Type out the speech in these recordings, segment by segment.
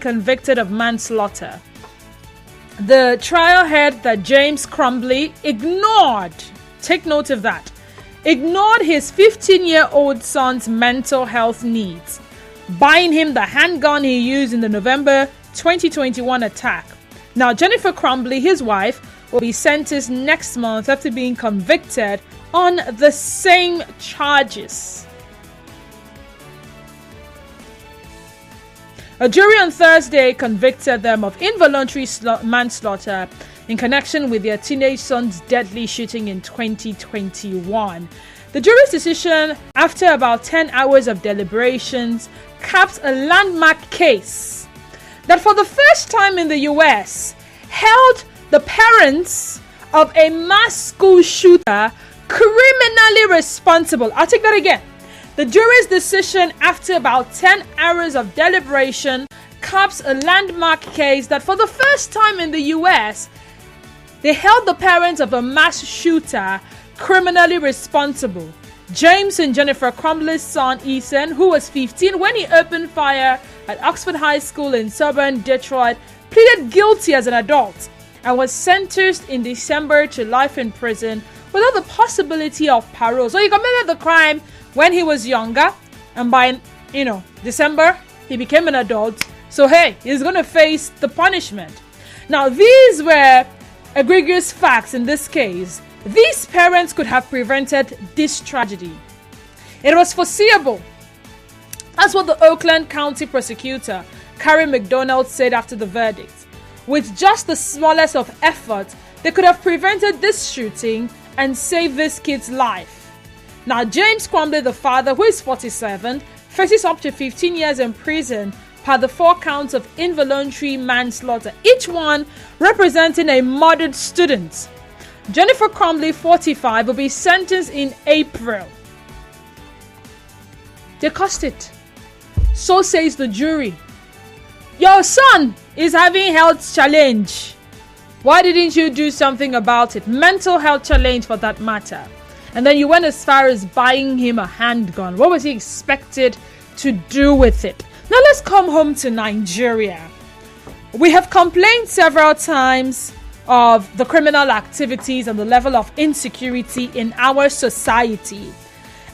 convicted of manslaughter. The trial held that James Crumbley ignored, take note of that, ignored his 15-year-old son's mental health needs, buying him the handgun he used in the November 2021 attack. Now, Jennifer Crumbley, his wife, will be sentenced next month after being convicted on the same charges. A jury on Thursday convicted them of involuntary manslaughter in connection with their teenage son's deadly shooting in 2021. The jury's decision, after about 10 hours of deliberations, capped a landmark case that for the first time in the US held the parents of a mass school shooter criminally responsible. I'll take that again. The jury's decision, after about 10 hours of deliberation, caps a landmark case that for the first time in the US, they held the parents of a mass shooter criminally responsible. James and Jennifer Crumbley's son Ethan, who was 15 when he opened fire at Oxford High School in suburban Detroit, pleaded guilty as an adult and was sentenced in December to life in prison without the possibility of parole. So he committed the crime when he was younger, and by, December, he became an adult. So, hey, he's going to face the punishment. Now, these were egregious facts in this case. These parents could have prevented this tragedy. It was foreseeable. That's what the Oakland County prosecutor, Carrie McDonald, said after the verdict. With just the smallest of efforts, they could have prevented this shooting and saved this kid's life. Now, James Crumbley, the father, who is 47, faces up to 15 years in prison per the 4 counts of involuntary manslaughter, each one representing a murdered student. Jennifer Crumbley, 45, will be sentenced in April. They cost it. So says the jury. Your son is having health challenge. Why didn't you do something about it? Mental health challenge, for that matter. And then you went as far as buying him a handgun. What was he expected to do with it? Now let's come home to Nigeria. We have complained several times of the criminal activities and the level of insecurity in our society.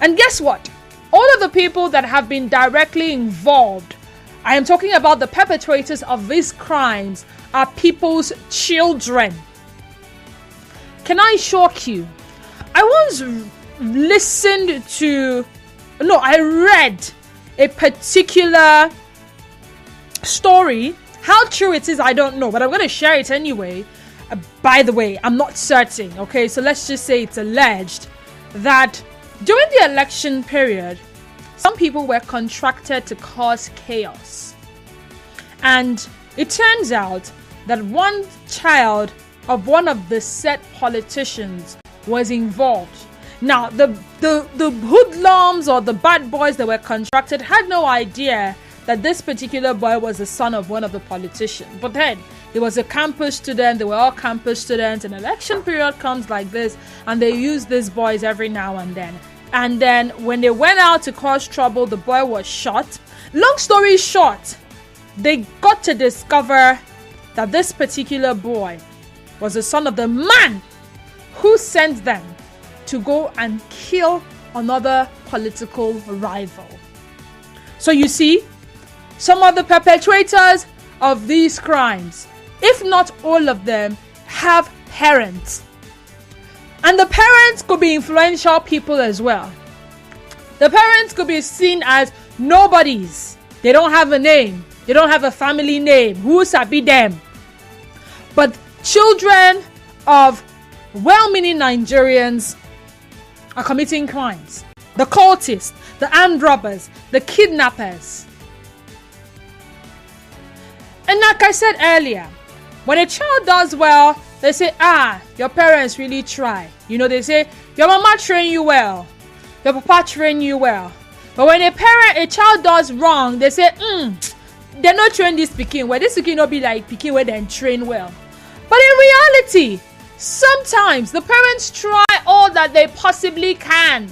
And guess what? All of the people that have been directly involved, I am talking about the perpetrators of these crimes, are people's children. Can I shock you? I once I read a particular story. How true it is, I don't know, but I'm going to share it anyway. By the way, I'm not certain, okay? So let's just say it's alleged that during the election period, some people were contracted to cause chaos. And it turns out that one child of one of the said politicians was involved. Now, the hoodlums or the bad boys that were contracted had no idea that this particular boy was the son of one of the politicians. But then, he was a campus student, they were all campus students, and election period comes like this, and they use these boys every now and then. And then, when they went out to cause trouble, the boy was shot. Long story short, they got to discover that this particular boy was the son of the man who sent them to go and kill another political rival. So you see, some of the perpetrators of these crimes, if not all of them, have parents. And the parents could be influential people as well. The parents could be seen as nobodies. They don't have a name. They don't have a family name. Who sabi them? But children of well-meaning Nigerians are committing crimes. The cultists, the armed robbers, the kidnappers. And like I said earlier, when a child does well, they say, your parents really try. They say, your mama trained you well. Your papa trained you well. But when a child does wrong, they say, they not train this pikin well. This pikin not be like pikin where they train well. But in reality, sometimes the parents try all that they possibly can.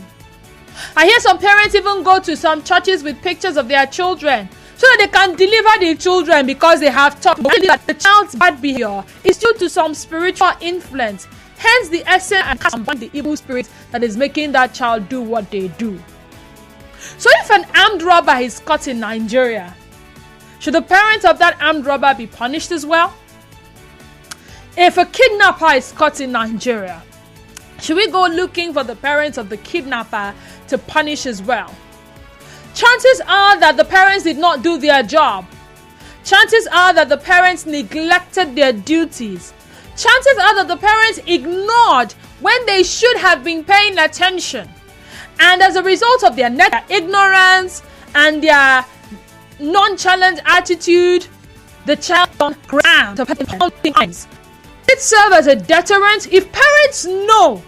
I hear some parents even go to some churches with pictures of their children so that they can deliver the children because they have taught that the child's bad behavior is due to some spiritual influence. Hence the essence and combine the evil spirit that is making that child do what they do. So if an armed robber is caught in Nigeria, should the parents of that armed robber be punished as well? If a kidnapper is caught in Nigeria, should we go looking for the parents of the kidnapper to punish as well? Chances are that the parents did not do their job. Chances are that the parents neglected their duties. Chances are that the parents ignored when they should have been paying attention. And as a result of their ignorance and their nonchalant attitude, the child on ground times. It serves as a deterrent. If parents know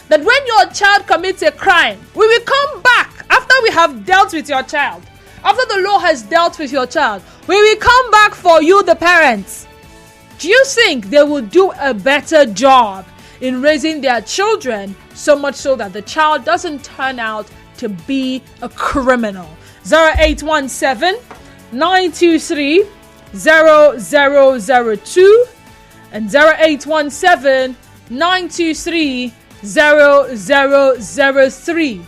that when your child commits a crime, we will come back after we have dealt with your child. After the law has dealt with your child, we will come back for you, the parents. Do you think they will do a better job in raising their children, so much so that the child doesn't turn out to be a criminal? 0817 923 0002 and 0817 923 0003.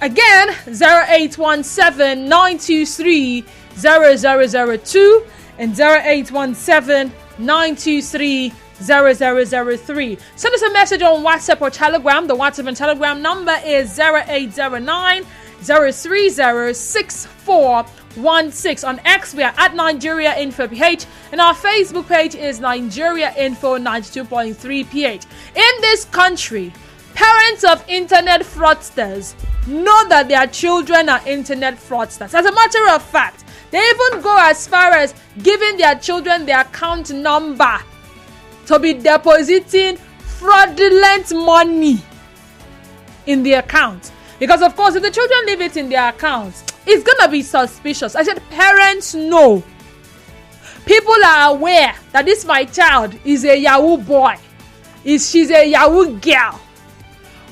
Again, 0817 923 0002 and 0817 923 0003. Send us a message on WhatsApp or Telegram. The WhatsApp and Telegram number is 0809 030 6416. On X, we are at Nigeria Info PH, and our Facebook page is Nigeria Info 92.3 PH. In this country, parents of internet fraudsters know that their children are internet fraudsters. As a matter of fact, they even go as far as giving their children their account number to be depositing fraudulent money in the account. Because of course, if the children leave it in their accounts, it's gonna be suspicious. I said parents know. People are aware that this my child is a Yahoo boy. She's a Yahoo girl.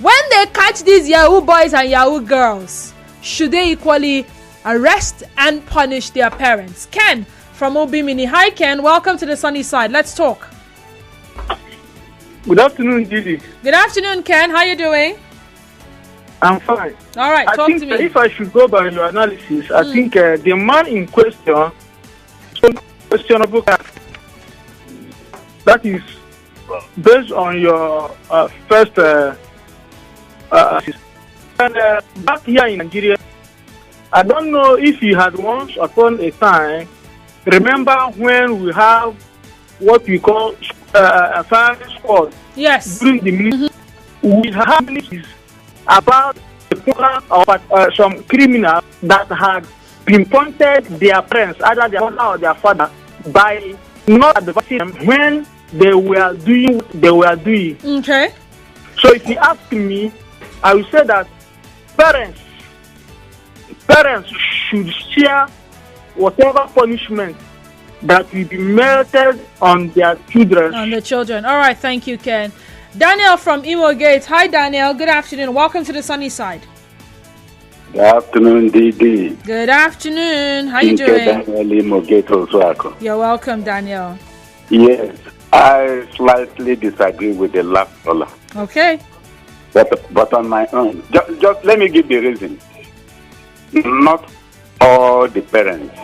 When they catch these Yahoo boys and Yahoo girls, should they equally arrest and punish their parents? Ken from Obimini. Hi Ken, welcome to the sunny side. Let's talk. Good afternoon, Didi. Good afternoon, Ken. How you doing? I'm fine. All right, talk to me. If I should go by your analysis, I think the man in question, questionable. That is based on your first. And back here in Nigeria, I don't know if you had once upon a time. Remember when we have what we call a fire squad? Yes. During the minute, we have news about the program of some criminals that had pinpointed their parents, either their mother or their father, by not advising them when they were doing what they were doing. Okay. So if you ask me, I will say that parents should share whatever punishment that will be merited on their children. On the children. All right, thank you, Ken. Daniel from Imo Gate. Hi, Daniel. Good afternoon. Welcome to the sunny side. Good afternoon, Didi. Good afternoon. How you doing? Daniel Imo Gate also. You're welcome, Daniel. Yes, I slightly disagree with the last caller. Okay. But on my own, just let me give the reason. Not all the parents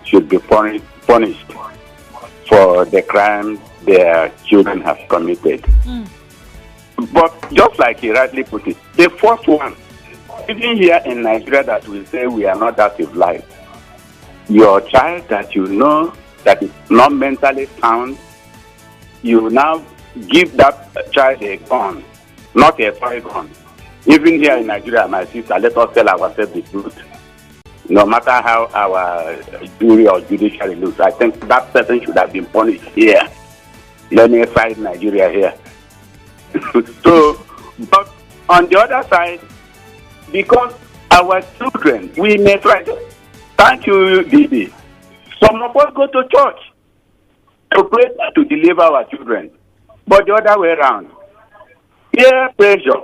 should be punished for the crime their children have committed. But just like he rightly put it, the first one, even here in Nigeria that we say we are not that civilized, your child that you know that is not mentally sound, you now give that child a gun, not a toy gun. Even here in Nigeria, my sister, let us tell ourselves the truth. No matter how our jury or judiciary looks, I think that person should have been punished here. Let me fight Nigeria here. So, but on the other side, because our children, we may try to, thank you, Didi. Some of us go to church to pray to deliver our children, but the other way around. Peer pressure,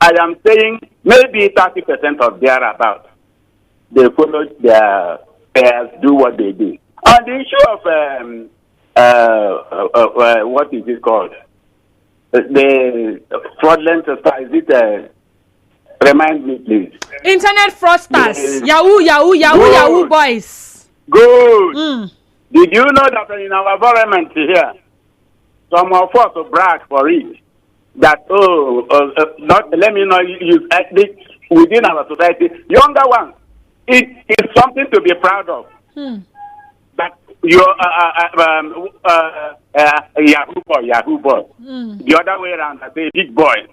I am saying maybe 30% of thereabout, they follow their taxpayers do what they do. On the issue of what is it called? The fraudulent society. Remind me, please. Internet fraudsters, Yes. Yahoo boys. Good. Did you know that in our environment here, some of us will brag for it? That not let me know you within our society, younger ones, it is something to be proud of. That your Yahoo boy. The other way around, I say big boy.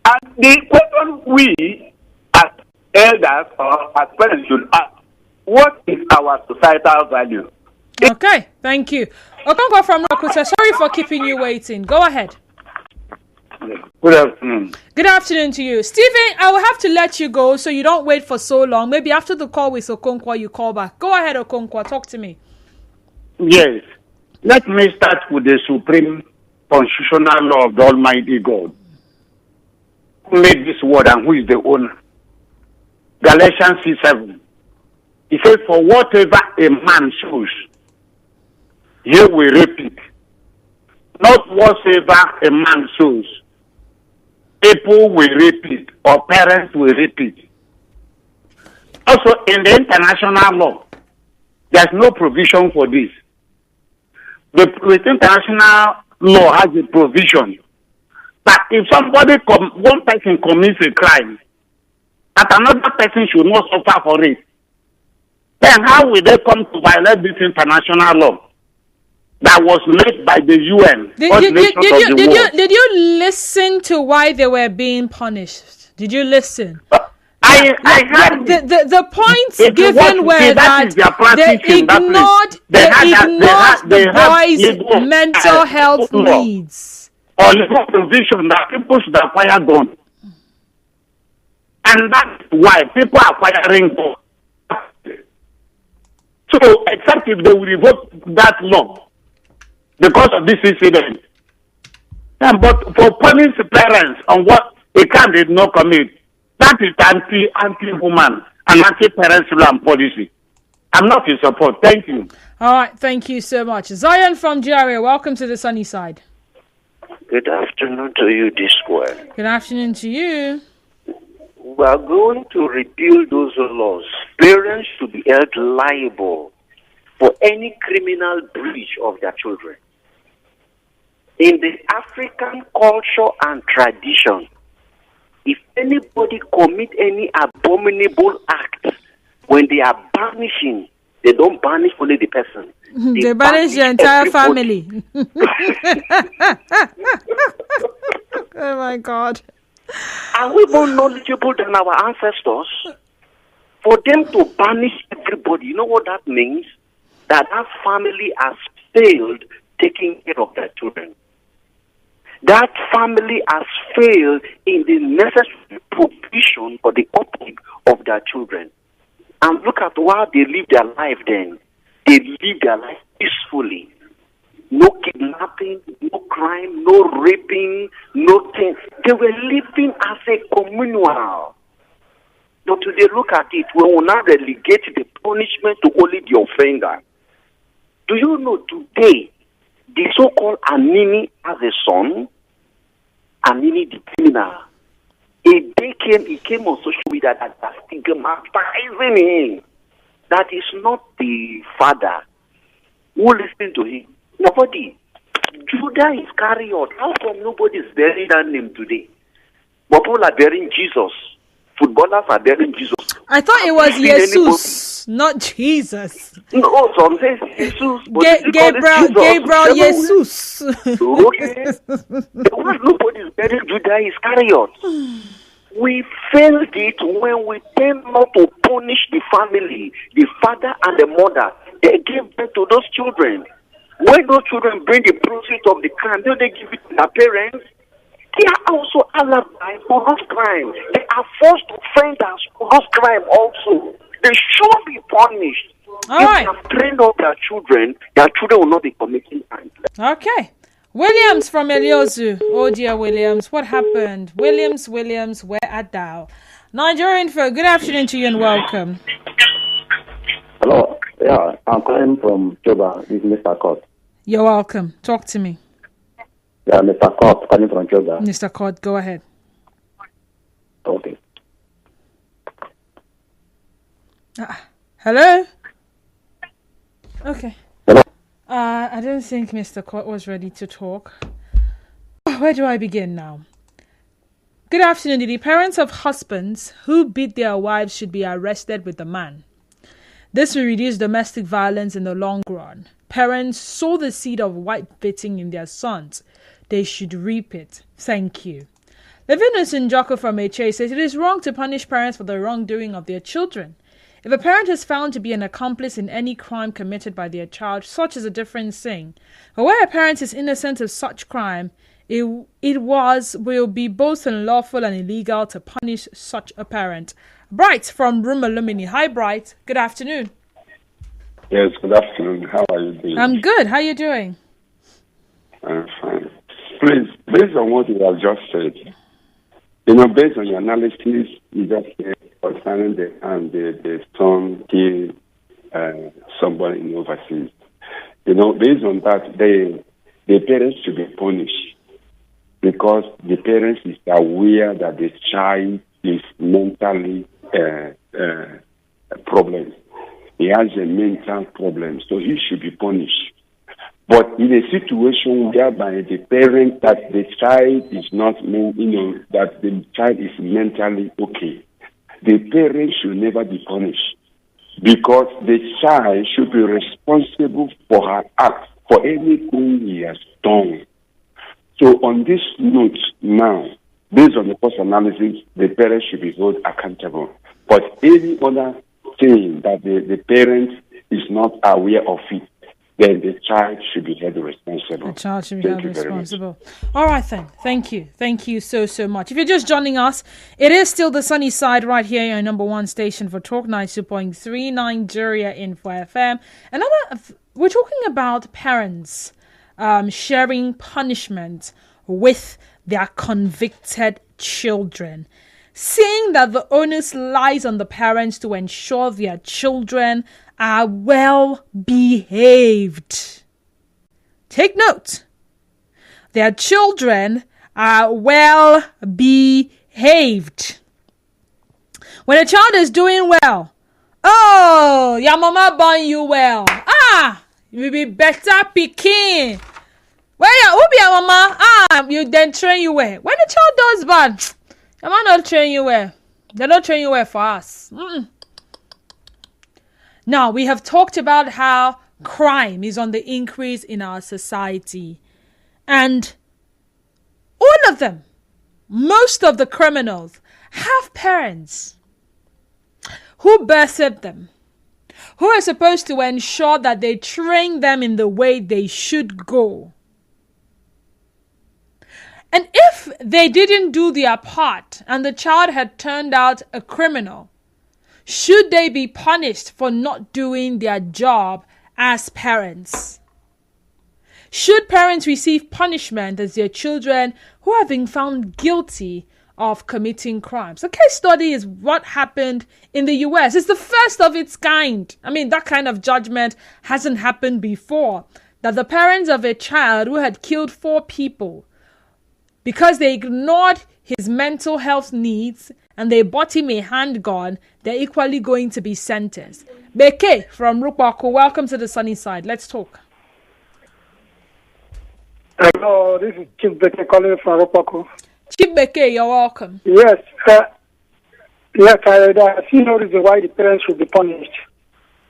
And the question we, as elders or as parents, should ask, what is our societal value? Okay, thank you. Okonkwo from Rakuta, sorry for keeping you waiting. Go ahead. Good afternoon. Good afternoon to you. Stephen, I will have to let you go so you don't wait for so long. Maybe after the call with Okonkwo, you call back. Go ahead, Okonkwo. Talk to me. Yes. Let me start with the supreme constitutional law of the Almighty God. Who made this world and who is the owner? Galatians 6:7. He says, for whatever a man sows, he will reap it. Not whatsoever a man sows. People will reap it, or parents will reap it. Also, in the international law, there's no provision for this. The international law has a provision that if one person commits a crime, that another person should not suffer for it, then how will they come to violate this international law that was made by the UN? Did you listen to why they were being punished? Did you listen? I heard the points given were that they ignored the boys' mental health needs. Or legal provision that people should acquire guns. And that's why people are acquiring guns. So, except if they will revoke that law because of this incident. Yeah, but for punish parents on what a crime did not commit, that is anti-human and anti-parent policy. I'm not in support. Thank you. All right, thank you so much. Zion from GRA, welcome to the sunny side. Good afternoon to you, D-Square. Good afternoon to you. We are going to repeal those laws. Parents should be held liable for any criminal breach of their children. In the African culture and tradition, if anybody commit any abominable act, when they are banishing, they don't banish only the person. They banish the entire family. Oh my God. Are we more knowledgeable than our ancestors? For them to banish everybody, you know what that means? That family has failed taking care of their children. That family has failed in the necessary provision for the upkeep of their children. And look at how they live their life then. They live their life peacefully. No kidnapping, no crime, no raping, nothing. They were living as a communal. But today, look at it. We will now relegate the punishment to only the offender. Do you know today, the so-called Anini has a son? Anini the criminal. He came on social media that stigmatizing him. That is not the father who listened to him. Nobody. Judah is Iscariot. How come nobody is bearing that name today? But people are bearing Jesus. Footballers are bearing Jesus. I thought it was Jesus, not Jesus. No, some say Jesus. Gabriel Jesus. Okay. Because nobody is bearing Judah Iscariot. We failed it when we tend not to punish the family, the father and the mother. They gave birth to those children. When those children bring the proceeds of the crime, don't they give it to their parents? They are also alibi for those crimes. They are forced offenders for those crimes also. They should be punished. All if right. they have trained up their children will not be committing crimes. Okay. Williams from Eliozu. Oh dear, Williams. What happened? Williams, where art thou? Nigerian folk, good afternoon to you and welcome. Hello. Yeah, I'm calling from Choba. This is Mr. Court. You're welcome. Talk to me. Yeah, Mr. Court, calling from Choba. Mr. Court, go ahead. Okay. Hello? Okay. Hello. I don't think Mr. Court was ready to talk. Where do I begin now? Good afternoon. The parents of husbands who beat their wives should be arrested with the man. This will reduce domestic violence in the long run. Parents sow the seed of wife beating in their sons. They should reap it. Thank you. Levinus Njoko from HA says it is wrong to punish parents for the wrongdoing of their children. If a parent is found to be an accomplice in any crime committed by their child, such is a different thing. But where a parent is innocent of such crime, it will be both unlawful and illegal to punish such a parent. Bright from Room Alumni. Hi, Bright. Good afternoon. Yes, good afternoon. How are you doing? I'm good. How are you doing? I'm fine. Please, based on what you have just said, based on your analysis, you just said concerning the son kill somebody in overseas. Based on that, the parents should be punished because the parents is aware that the child is mentally problem. He has a mental problem, so he should be punished. But in a situation whereby the parent that the child is not, that the child is mentally okay, the parent should never be punished because the child should be responsible for her act, for anything he has done. So on this note now, based on the first analysis, the parent should be held accountable. But any other thing that the parent is not aware of it, then the child should be held responsible. The child should be held responsible. All right, then. Thank you. Thank you so much. If you're just joining us, it is still the sunny side right here, your number one station for Talk 92.3 Nigeria Info FM. We're talking about parents sharing punishment with their convicted children. Saying that the onus lies on the parents to ensure their children are well behaved. Take note. Their children are well behaved. When a child is doing well, oh, your mama born you well. You will be better picking. Who be your mama? You then train you well. When a child does bad, your mama don't train you well. They don't train you well for us. Now, we have talked about how crime is on the increase in our society. And all of them, most of the criminals, have parents who birthed them, who are supposed to ensure that they train them in the way they should go. And if they didn't do their part and the child had turned out a criminal, should they be punished for not doing their job as parents? Should parents receive punishment as their children who have been found guilty of committing crimes? A case study is what happened in the US. It's the first of its kind. That kind of judgment hasn't happened before. That the parents of a child who had killed 4 people because they ignored his mental health needs and they bought him a handgun, they're equally going to be sentenced. Beke from Rukwaku, welcome to the sunny side. Let's talk. Hello, this is Chief Beke calling from Rukwaku. Chief Beke, you're welcome. Yes, I see no reason why the parents should be punished.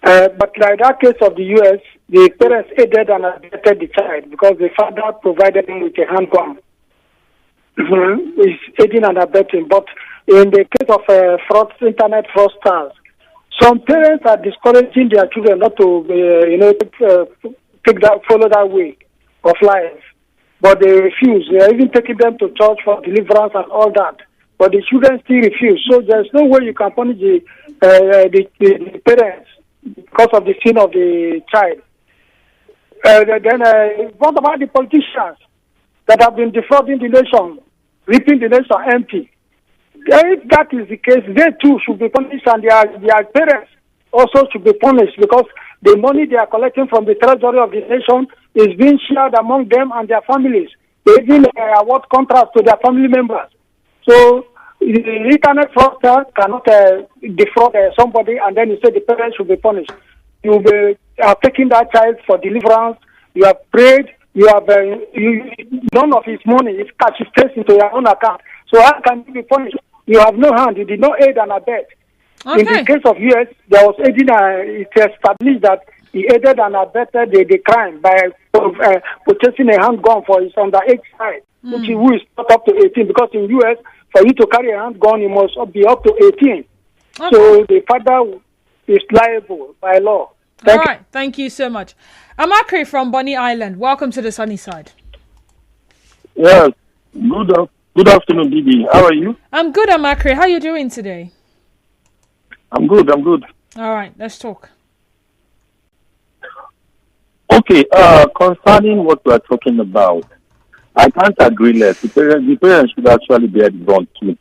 But like that case of the U.S., the parents aided and abetted the child because the father provided him with a handgun. It's aiding and abetting. But in the case of internet fraudsters, some parents are discouraging their children not to, follow that way of life. But they refuse. They are even taking them to church for deliverance and all that. But the children still refuse. So there's no way you can punish the parents because of the sin of the child. Then what about the politicians that have been defrauding the nation, ripping the nation empty? If that is the case, they too should be punished and their parents also should be punished because the money they are collecting from the treasury of the nation is being shared among them and their families. They even award contracts to their family members. So the internet fraudster cannot defraud somebody and then you say the parents should be punished. You are taking that child for deliverance. You have prayed. You have none of his money is cash straight into your own account. So how can you be punished? You have no hand. You did not aid and abet. Okay. In the case of US, there was aiding. It established that he aided and abetted the crime by purchasing a handgun for his underage child, which who is not up to 18. Because in US, for you to carry a handgun, you must be up to 18. Okay. So the father is liable by law. All right. Thank you so much. Amakri from Bonny Island. Welcome to the sunny side. Yes. Good afternoon, Didi. How are you? I'm good, Amakri. How are you doing today? I'm good. All right. Let's talk. Okay. Concerning what we are talking about, I can't agree less. The parents should actually bear the brunt too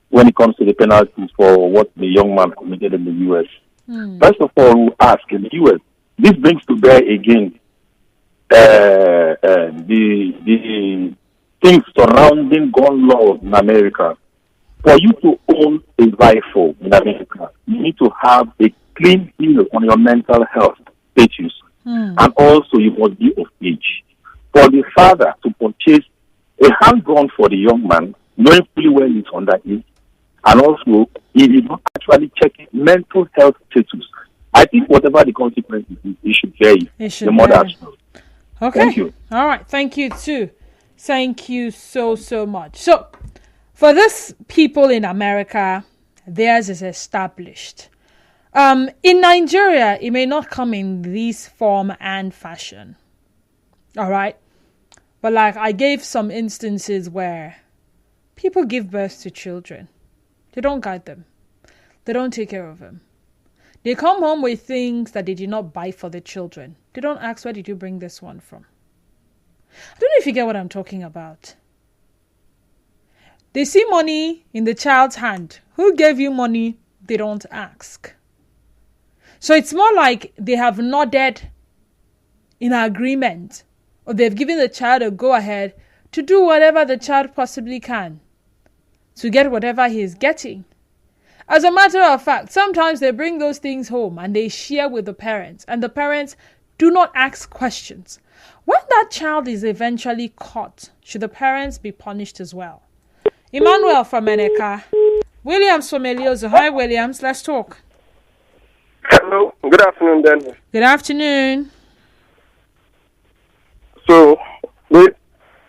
when it comes to the penalties for what the young man committed in the U.S. First of all, we ask in the U.S., this brings to bear again the things surrounding gun laws in America. For you to own a rifle in America, you need to have a clean bill on your mental health status. And also you must be of age. For the father to purchase a handgun for the young man, knowing fully well he's underage, and also he did not actually check his mental health status. I think whatever the consequences is, he should bear it. The mother. Okay. Thank you. All right. Thank you too. Thank you so much. So, for this people in America, theirs is established. In Nigeria, it may not come in this form and fashion. All right. But like I gave some instances where people give birth to children. They don't guide them. They don't take care of them. They come home with things that they did not buy for the children. They don't ask, where did you bring this one from? I don't know if you get what I'm talking about. They see money in the child's hand. Who gave you money? They don't ask. So it's more like they have nodded in agreement, or they've given the child a go-ahead to do whatever the child possibly can to get whatever he is getting. As a matter of fact, sometimes they bring those things home and they share with the parents, and the parents do not ask questions. When that child is eventually caught, should the parents be punished as well? Emmanuel from Meneka. Williams from Eliozo. Hi, Williams. Let's talk. Hello. Good afternoon, Dennis. Good afternoon. So, based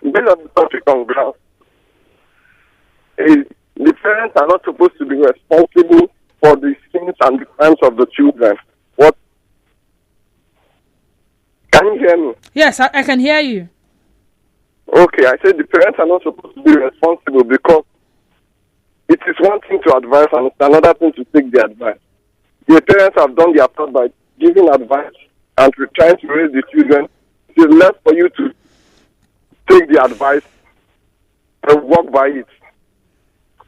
on the topic on ground, the parents are not supposed to be responsible for the sins and the crimes of the children. What? Can you hear me? Yes, I can hear you. Okay, I said the parents are not supposed to be responsible because it is one thing to advise and it's another thing to take the advice. The parents have done their part by giving advice and trying to raise the children. It is left for you to take the advice and walk by it.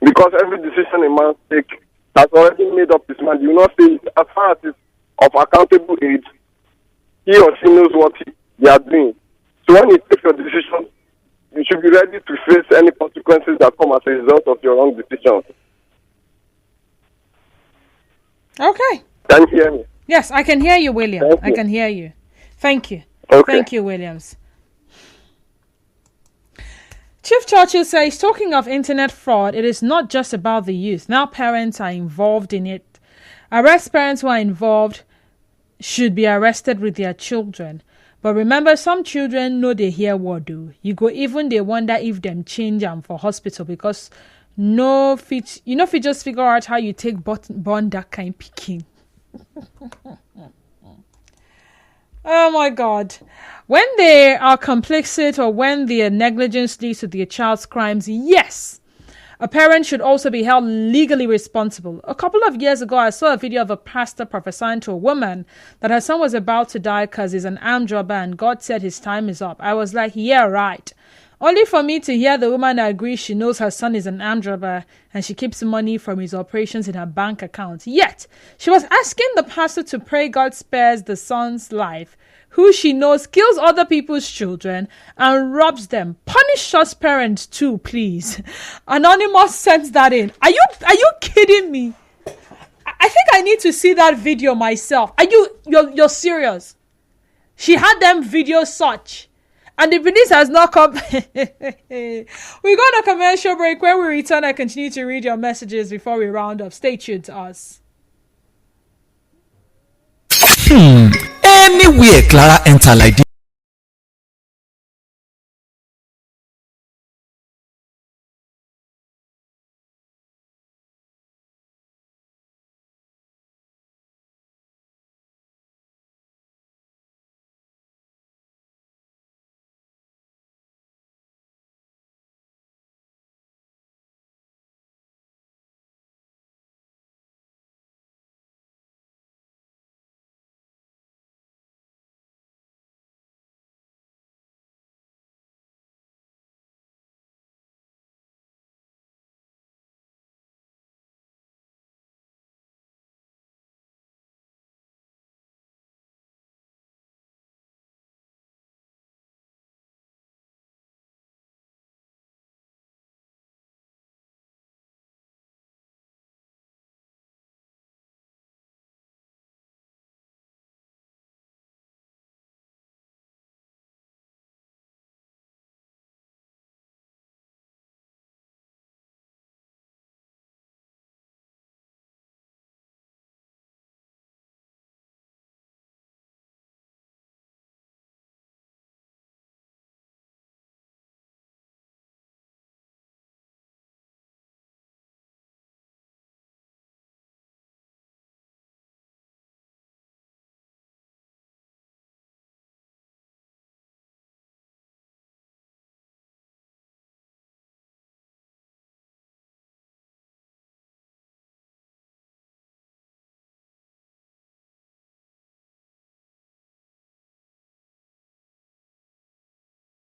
Because every decision a man takes has already made up his mind. You will not say, as far as it's of accountable age, he or she knows what they are doing. So when you take your decision, you should be ready to face any consequences that come as a result of your wrong decision. Okay. Can you hear me? Yes, I can hear you, William. I can hear you. Thank you. Okay. Thank you, Williams. Chief Churchill says, talking of internet fraud, it is not just about the youth. Now parents are involved in it. Arrest parents who are involved should be arrested with their children. But remember, some children know they hear what do. You go even they wonder if them change them for hospital because if you just figure out how you take born that kind picking. Oh my God. When they are complicit or when their negligence leads to their child's crimes, yes, a parent should also be held legally responsible. A couple of years ago, I saw a video of a pastor prophesying to a woman that her son was about to die because he's an armed robber and God said his time is up. I was like, yeah, right. Only for me to hear the woman agree she knows her son is an armed robber and she keeps money from his operations in her bank account. Yet, she was asking the pastor to pray God spares the son's life, who she knows kills other people's children and robs them. Punish such parents too, please. Anonymous sent that in. Are you kidding me? I think I need to see that video myself. You're serious? She had them video such. And the police has not come. We got a commercial break. When we return, I continue to read your messages before we round up. Stay tuned to us. Anywhere Clara enter like this.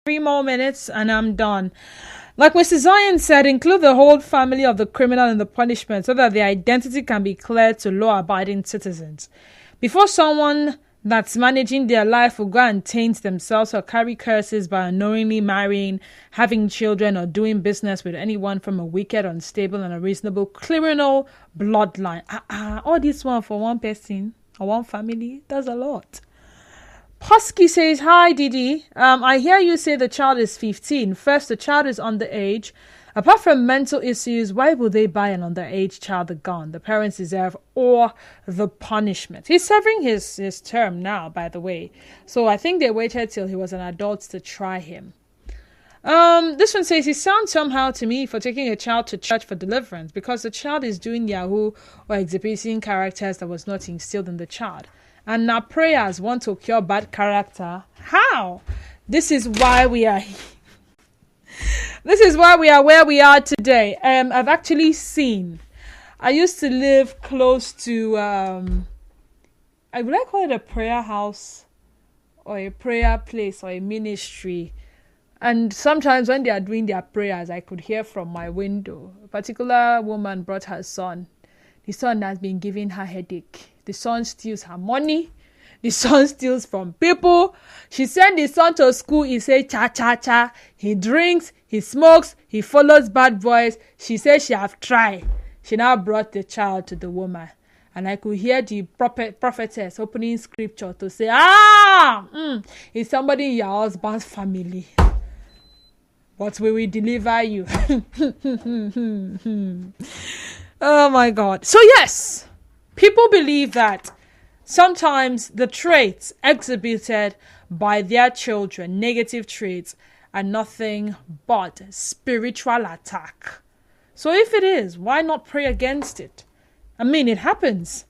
Three more minutes and I'm done. Like Mr. Zion said, include the whole family of the criminal in the punishment so that their identity can be cleared to law-abiding citizens. Before someone that's managing their life will go and taint themselves or carry curses by unknowingly marrying, having children, or doing business with anyone from a wicked, unstable, and unreasonable criminal bloodline. All this one for one person or one family, that's a lot. Husky says, hi Didi, I hear you say the child is 15. First, the child is underage. Apart from mental issues, why would they buy an underage child a gun? The parents deserve or the punishment. He's serving his term now, by the way. So I think they waited till he was an adult to try him. This one says, it sounds somehow to me for taking a child to church for deliverance because the child is doing Yahoo or exhibiting characters that was not instilled in the child. And now prayers want to cure bad character. How? This is why we are This is why we are where we are today. I've actually seen. I used to live close to I would like call it a prayer house or a prayer place or a ministry. And sometimes when they are doing their prayers, I could hear from my window. A particular woman brought her son. The son has been giving her headache. The son steals her money. The son steals from people. She sent the son to school. He said, cha, cha, cha. He drinks, he smokes, he follows bad boys. She said she have tried. She now brought the child to the woman. And I could hear the prophetess opening scripture to say, it's somebody in your husband's family. But we will deliver you. Oh my God. So yes. People believe that sometimes the traits exhibited by their children, negative traits, are nothing but spiritual attack. So if it is, why not pray against it? I mean, it happens.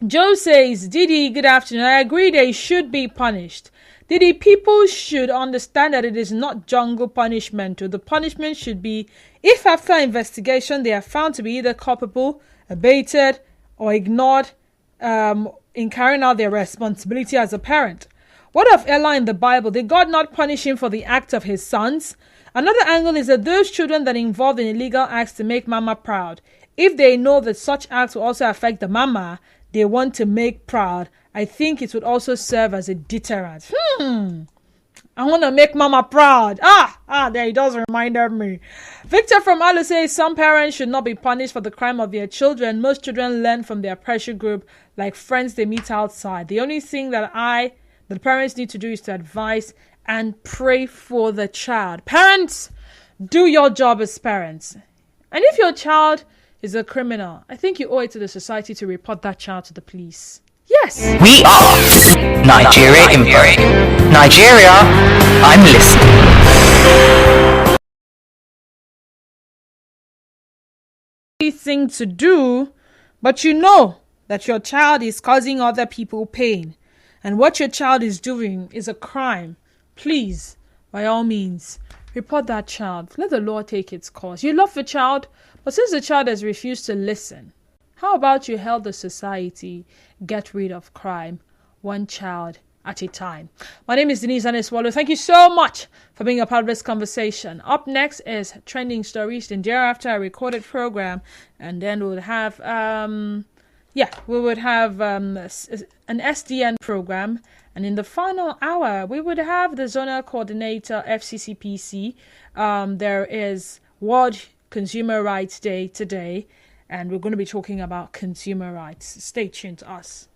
Joe says, Didi, good afternoon. I agree they should be punished. Didi, people should understand that it is not jungle punishment. The punishment should be if after investigation they are found to be either culpable, abated, or ignored in carrying out their responsibility as a parent. What of Ella in the Bible? Did God not punish him for the act of his sons? Another angle is that those children that involved in illegal acts to make mama proud, if they know that such acts will also affect the mama they want to make proud, I think it would also serve as a deterrent. I want to make mama proud. There it does remind me. Victor from Alu says some parents should not be punished for the crime of their children. Most children learn from their pressure group, like friends they meet outside. The only thing that the parents need to do is to advise and pray for the child. Parents, do your job as parents. And if your child is a criminal, I think you owe it to the society to report that child to the police. Yes. We are Nigeria Info. Nigeria, I'm listening. Thing to do, but you know that your child is causing other people pain, and what your child is doing is a crime. Please, by all means, report that child. Let the law take its course. You love the child, but since the child has refused to listen, how about you help the society get rid of crime, one child at a time? My name is Denise Aniswalo. Thank you so much for being a part of this conversation. Up next is Trending Stories, then thereafter a recorded program, and then we'll have an SDN program, and in the final hour we would have the zonal coordinator FCCPC. There is World Consumer Rights Day today, and we're going to be talking about consumer rights. Stay tuned to us.